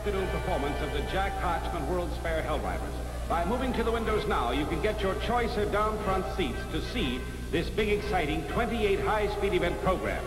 afternoon performance of the Jack Hodgman World's Fair Helldrivers. By moving to the windows now, you can get your choice of down front seats to see this big, exciting 28 high-speed event program.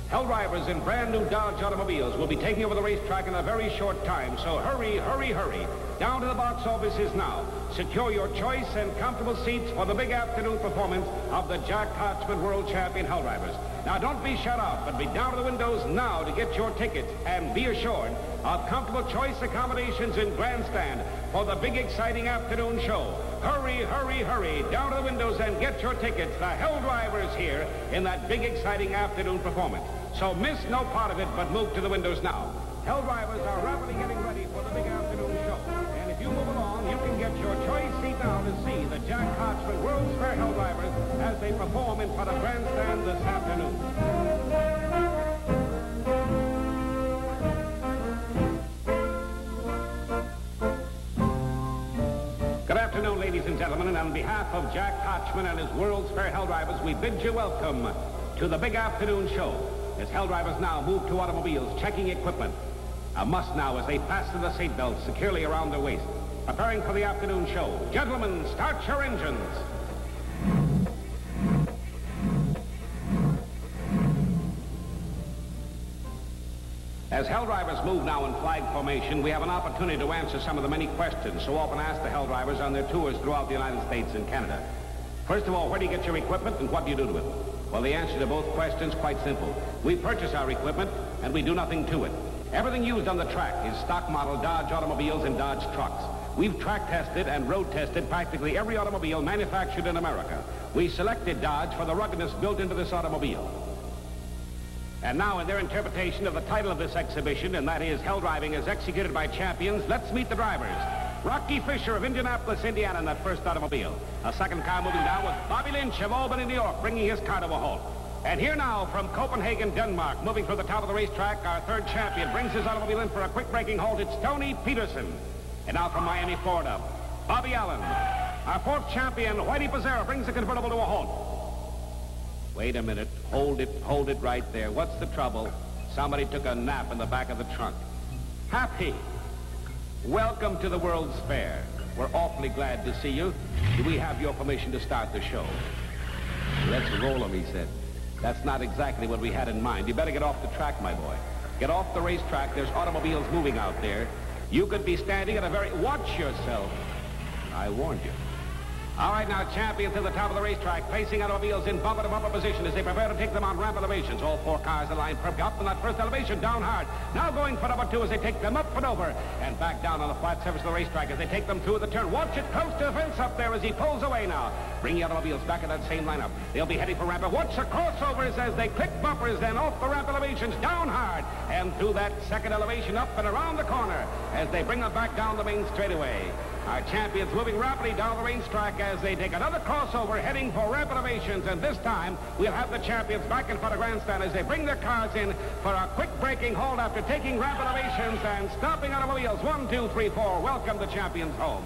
Helldrivers in brand new Dodge automobiles will be taking over the racetrack in a very short time, so hurry, hurry, hurry. Down to the box offices now. Secure your choice and comfortable seats for the big afternoon performance of the Jack Hodgman World Champion Helldrivers. Now, don't be shut out, but be down to the windows now to get your tickets and be assured of comfortable choice accommodations in grandstand for the big, exciting afternoon show. Hurry, hurry, hurry. Down to the windows and get your tickets. The Helldrivers here in that big, exciting afternoon performance. So miss no part of it, but move to the windows now. Helldrivers are rapidly getting ready for the big afternoon show. And if you move along, you can get your choice seat now to see the Jack Hodgman World's Fair Helldrivers as they perform in front of grandstand this afternoon. Good afternoon, ladies and gentlemen, and on behalf of Jack Hodgman and his World's Fair Helldrivers, we bid you welcome to the big afternoon show. As Helldrivers now move to automobiles, checking equipment. A must now as they fasten the seat belts securely around their waist. Preparing for the afternoon show. Gentlemen, start your engines. As Helldrivers move now in flag formation, we have an opportunity to answer some of the many questions so often asked the Helldrivers on their tours throughout the United States and Canada. First of all, where do you get your equipment and what do you do to it? Well, the answer to both questions is quite simple. We purchase our equipment and we do nothing to it. Everything used on the track is stock model Dodge automobiles and Dodge trucks. We've track tested and road tested practically every automobile manufactured in America. We selected Dodge for the ruggedness built into this automobile. And now, in their interpretation of the title of this exhibition, and that is Helldriving as Executed by Champions, let's meet the drivers. Rocky Fisher of Indianapolis, Indiana, in that first automobile. A second car moving down with Bobby Lynch of Albany, New York, bringing his car to a halt. And here now, from Copenhagen, Denmark, moving through the top of the racetrack, our third champion brings his automobile in for a quick braking halt. It's Tony Peterson. And now from Miami, Florida, Bobby Allen. Our fourth champion, Whitey Pizzera, brings the convertible to a halt. Wait a minute. Hold it right there. What's the trouble? Somebody took a nap in the back of the trunk. Happy. Welcome to the World's Fair. We're awfully glad to see you. Do we have your permission to start the show? Let's roll him, he said. That's not exactly what we had in mind. You better get off the track, my boy. Get off the racetrack. There's automobiles moving out there. You could be standing at a very... Watch yourself. I warned you. All right, now, champions to the top of the racetrack, facing automobiles in bumper-to-bumper position as they prepare to take them on ramp elevations. All four cars aligned perfectly up in that first elevation, down hard. Now going for number two as they take them up and over and back down on the flat surface of the racetrack as they take them through the turn. Watch it close to the fence up there as he pulls away now. Bring the automobiles back in that same lineup. They'll be heading for ramp. Watch the crossovers as they click bumpers, then off the ramp elevations, down hard, and through that second elevation up and around the corner as they bring them back down the main straightaway. Our champions moving rapidly down the racetrack as they take another crossover heading for ramp elevations, and this time we'll have the champions back in front of grandstand as they bring their cars in for a quick braking halt after taking ramp elevations and stopping automobiles. 1, 2, 3, 4. Welcome the champions home.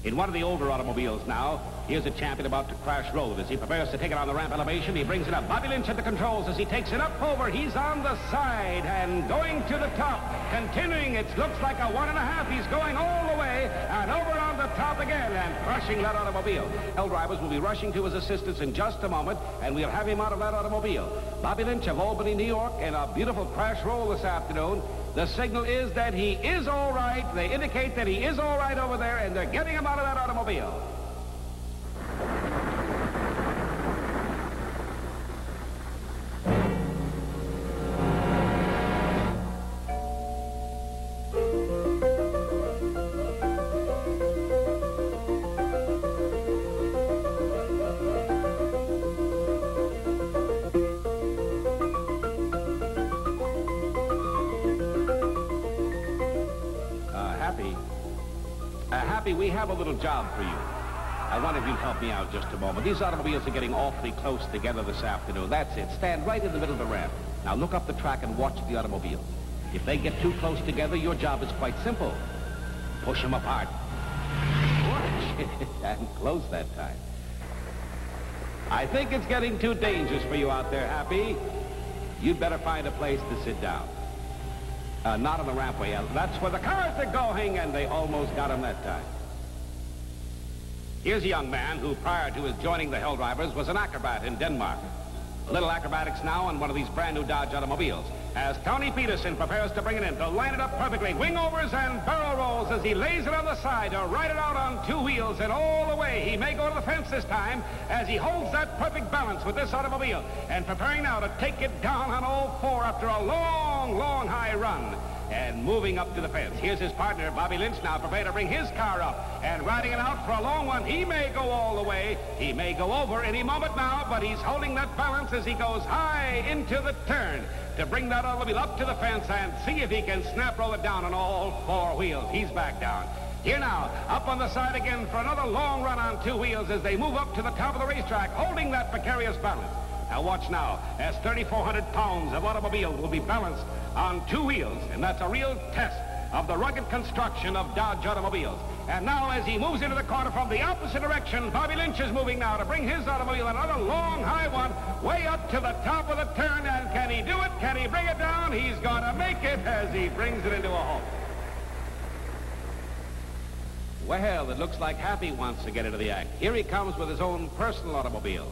In one of the older automobiles now, here's a champion about to crash road. As he prepares to take it on the ramp elevation, he brings it up. Bobby Lynch at the controls as he takes it up over. He's on the side and going to the top. Continuing, it looks like a 1.5. He's going all the way and over on the top again and crushing that automobile. Helldrivers will be rushing to his assistance in just a moment, and we'll have him out of that automobile. Bobby Lynch of Albany, New York, in a beautiful crash roll this afternoon. The signal is that he is all right. They indicate that he is all right over there, and they're getting him out of that automobile. Happy, we have a little job for you. I wonder if you'd help me out just a moment. These automobiles are getting awfully close together this afternoon. That's it. Stand right in the middle of the ramp. Now look up the track and watch the automobiles. If they get too close together, your job is quite simple. Push them apart. Watch. And close that time. I think it's getting too dangerous for you out there, Happy. You'd better find a place to sit down. Not on the rampway. That's where the cars are going, and they almost got him that time. Here's a young man who, prior to his joining the Hell Drivers, was an acrobat in Denmark. A little acrobatics now on one of these brand new Dodge automobiles. As Tony Peterson prepares to bring it in, to line it up perfectly, wing overs and barrel rolls as he lays it on the side to ride it out on two wheels and all the way. He may go to the fence this time as he holds that perfect balance with this automobile and preparing now to take it down on all four after a long, long high run. And moving up to the fence. Here's his partner, Bobby Lynch, now prepared to bring his car up and riding it out for a long one. He may go all the way. He may go over any moment now, but he's holding that balance as he goes high into the turn to bring that automobile up to the fence and see if he can snap roll it down on all four wheels. He's back down. Here now, up on the side again for another long run on two wheels as they move up to the top of the racetrack, holding that precarious balance. Now watch now, as 3,400 pounds of automobile will be balanced on two wheels, and that's a real test of the rugged construction of Dodge automobiles. And now as he moves into the corner from the opposite direction, Bobby Lynch is moving now to bring his automobile another long high one way up to the top of the turn. And can he do it? Can he bring it down? He's going to make it as he brings it into a halt. Well, it looks like Happy wants to get into the act. Here he comes with his own personal automobile.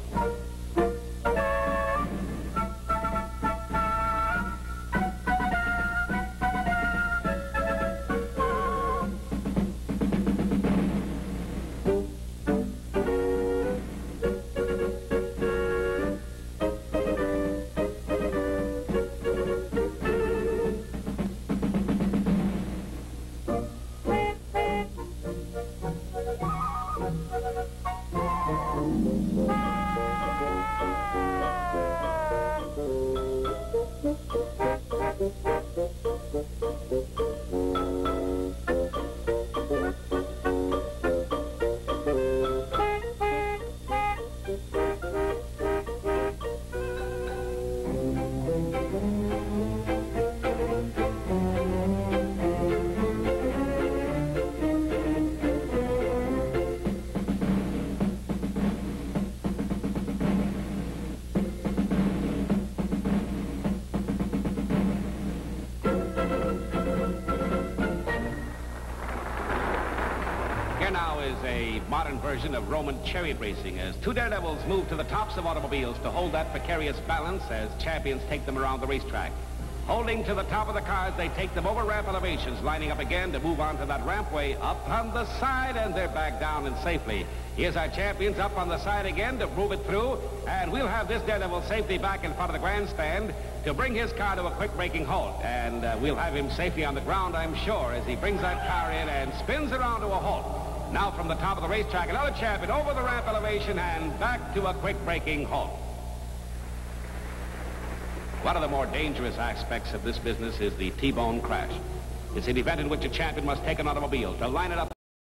Here now is a modern version of Roman chariot racing as two daredevils move to the tops of automobiles to hold that precarious balance as champions take them around the racetrack. Holding to the top of the cars, they take them over ramp elevations, lining up again to move on to that rampway up on the side, and they're back down and safely. Here's our champions up on the side again to move it through, and we'll have this daredevil safely back in front of the grandstand to bring his car to a quick braking halt. And we'll have him safely on the ground, I'm sure, as he brings that car in and spins around to a halt. Now from the top of the racetrack, another champion over the ramp elevation and back to a quick braking halt. One of the more dangerous aspects of this business is the T-bone crash. It's an event in which a champion must take an automobile to line it up